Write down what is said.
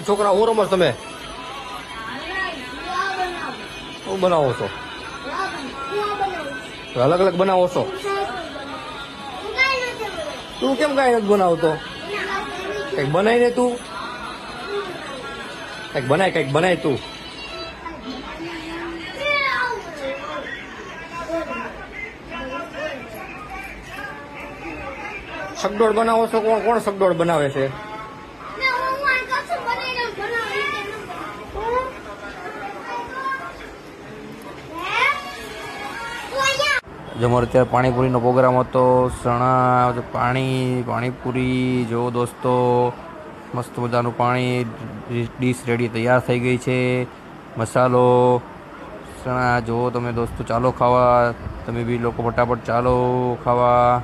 છોકરા હું રમો છો તમે? શું બનાવો છો? અલગ અલગ બનાવો છો? તું કેમ કાંઈ નથી બનાવતો? કંઈક બનાય ને તું, કંઈક બનાય તું. સગડોળ બનાવો છો? કોણ કોણ સગડોળ બનાવે છે? જો મારે અત્યારે પાણીપુરીનો પ્રોગ્રામ હતો. ચણા પાણીપુરી જો દોસ્તો, મસ્ત મજાનું પાણી ડીશ રેડી તૈયાર થઈ ગઈ છે. મસાલો ચણા જો તમે દોસ્તો, ચાલો ખાવા. તમે બી લોકો ફટાફટ ચાલો ખાવા.